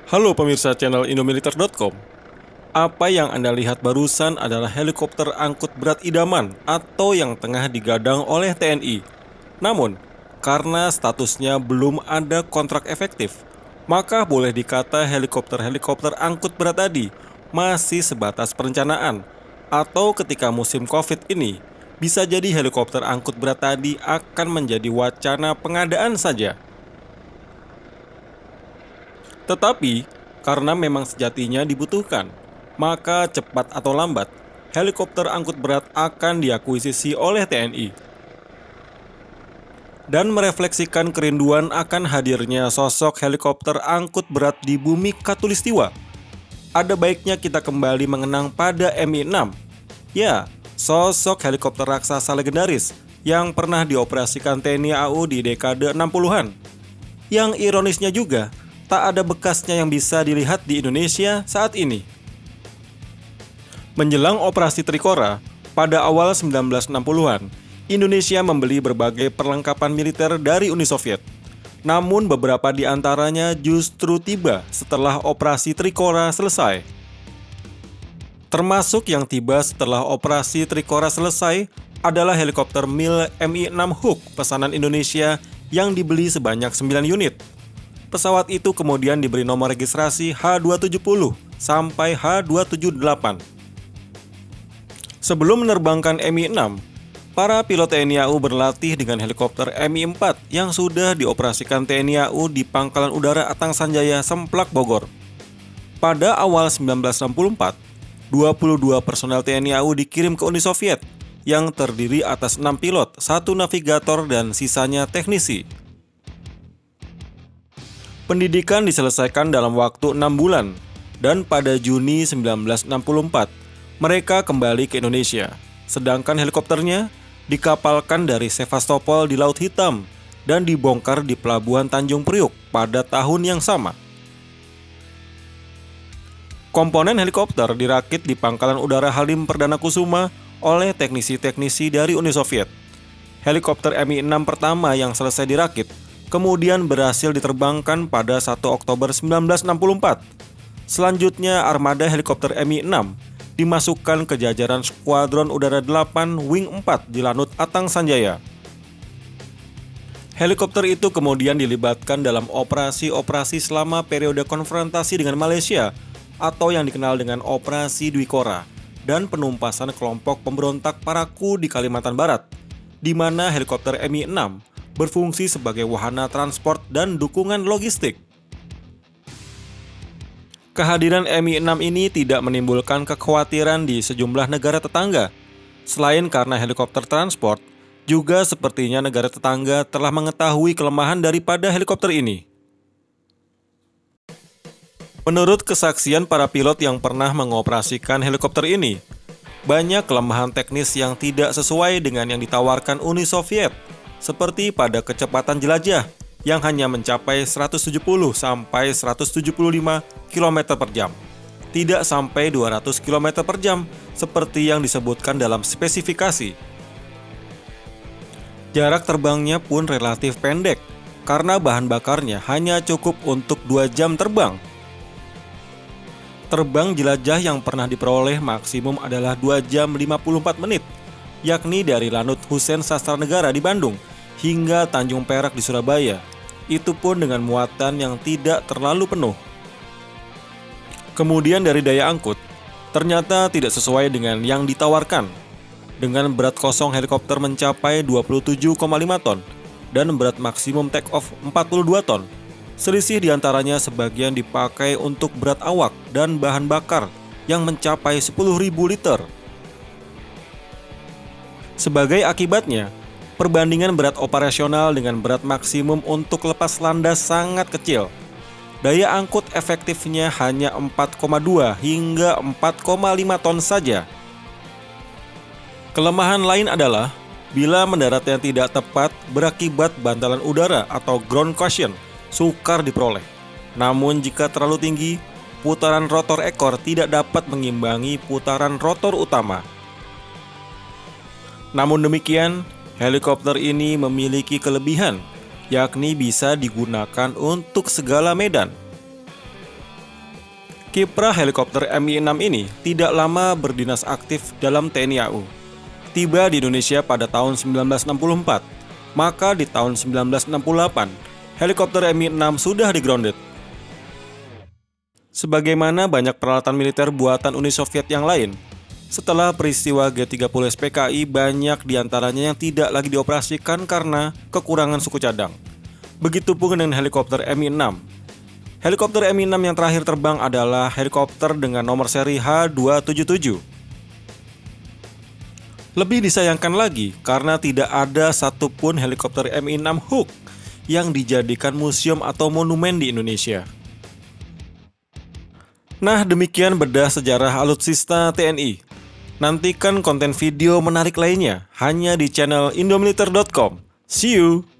Halo pemirsa channel indomiliter.com. Apa yang Anda lihat barusan adalah helikopter angkut berat idaman atau yang tengah digadang oleh TNI. Namun, karena statusnya belum ada kontrak efektif, maka boleh dikata helikopter-helikopter angkut berat tadi masih sebatas perencanaan. Atau ketika musim COVID ini, bisa jadi helikopter angkut berat tadi akan menjadi wacana pengadaan saja. Tetapi, karena memang sejatinya dibutuhkan, maka cepat atau lambat, helikopter angkut berat akan diakuisisi oleh TNI. Dan merefleksikan kerinduan akan hadirnya sosok helikopter angkut berat di bumi Katulistiwa. Ada baiknya kita kembali mengenang pada Mi-6. Ya, sosok helikopter raksasa legendaris yang pernah dioperasikan TNI AU di dekade 60-an. Yang ironisnya juga, tak ada bekasnya yang bisa dilihat di Indonesia saat ini. Menjelang operasi Trikora, pada awal 1960-an, Indonesia membeli berbagai perlengkapan militer dari Uni Soviet. Namun beberapa di antaranya justru tiba setelah operasi Trikora selesai. Termasuk yang tiba setelah operasi Trikora selesai adalah helikopter Mi-6 Hawk pesanan Indonesia yang dibeli sebanyak 9 unit. Pesawat itu kemudian diberi nomor registrasi H270 sampai H278. Sebelum menerbangkan Mi-6, para pilot TNI AU berlatih dengan helikopter Mi-4 yang sudah dioperasikan TNI AU di Pangkalan Udara Atang Sanjaya, Semplak, Bogor. Pada awal 1964, 22 personel TNI AU dikirim ke Uni Soviet yang terdiri atas 6 pilot, 1 navigator, dan sisanya teknisi. Pendidikan diselesaikan dalam waktu 6 bulan, dan pada Juni 1964, mereka kembali ke Indonesia. Sedangkan helikopternya dikapalkan dari Sevastopol di Laut Hitam dan dibongkar di Pelabuhan Tanjung Priuk pada tahun yang sama. Komponen helikopter dirakit di Pangkalan Udara Halim Perdana Kusuma oleh teknisi-teknisi dari Uni Soviet. Helikopter Mi-6 pertama yang selesai dirakit kemudian berhasil diterbangkan pada 1 Oktober 1964. Selanjutnya, armada helikopter Mi-6 dimasukkan ke jajaran Skuadron Udara 8 Wing 4 di Lanut Atang Sanjaya. Helikopter itu kemudian dilibatkan dalam operasi-operasi selama periode konfrontasi dengan Malaysia atau yang dikenal dengan Operasi Dwikora dan penumpasan kelompok pemberontak Paraku di Kalimantan Barat, di mana helikopter Mi-6 berfungsi sebagai wahana transport dan dukungan logistik. Kehadiran Mi-6 ini tidak menimbulkan kekhawatiran di sejumlah negara tetangga. Selain karena helikopter transport, juga sepertinya negara tetangga telah mengetahui kelemahan daripada helikopter ini. Menurut kesaksian para pilot yang pernah mengoperasikan helikopter ini, banyak kelemahan teknis yang tidak sesuai dengan yang ditawarkan Uni Soviet, seperti pada kecepatan jelajah yang hanya mencapai 170 sampai 175 km per jam, tidak sampai 200 km per jam seperti yang disebutkan dalam spesifikasi. Jarak terbangnya pun relatif pendek karena bahan bakarnya hanya cukup untuk 2 jam terbang. Terbang jelajah yang pernah diperoleh maksimum adalah 2 jam 54 menit, yakni dari Lanut Hussein Sastranegara di Bandung hingga Tanjung Perak di Surabaya, itu pun dengan muatan yang tidak terlalu penuh. Kemudian dari daya angkut, ternyata tidak sesuai dengan yang ditawarkan. Dengan berat kosong helikopter mencapai 27,5 ton dan berat maksimum take off 42 ton. Selisih diantaranya sebagian dipakai untuk berat awak dan bahan bakar yang mencapai 10.000 liter. Sebagai akibatnya, perbandingan berat operasional dengan berat maksimum untuk lepas landas sangat kecil. Daya angkut efektifnya hanya 4,2 hingga 4,5 ton saja. Kelemahan lain adalah bila mendaratnya tidak tepat berakibat bantalan udara atau ground cushion sukar diperoleh. Namun jika terlalu tinggi, putaran rotor ekor tidak dapat mengimbangi putaran rotor utama. Namun demikian, helikopter ini memiliki kelebihan, yakni bisa digunakan untuk segala medan. Kiprah helikopter Mi-6 ini tidak lama berdinas aktif dalam TNI AU. Tiba di Indonesia pada tahun 1964, maka di tahun 1968, helikopter Mi-6 sudah di-grounded. Sebagaimana banyak peralatan militer buatan Uni Soviet yang lain, setelah peristiwa G30 SPKI banyak diantaranya yang tidak lagi dioperasikan karena kekurangan suku cadang. Begitupun dengan helikopter Mi-6. Helikopter Mi-6 yang terakhir terbang adalah helikopter dengan nomor seri H277. Lebih disayangkan lagi karena tidak ada satupun helikopter Mi-6 Hawk yang dijadikan museum atau monumen di Indonesia. Nah, demikian bedah sejarah alutsista TNI. Nantikan konten video menarik lainnya hanya di channel indomiliter.com. See you!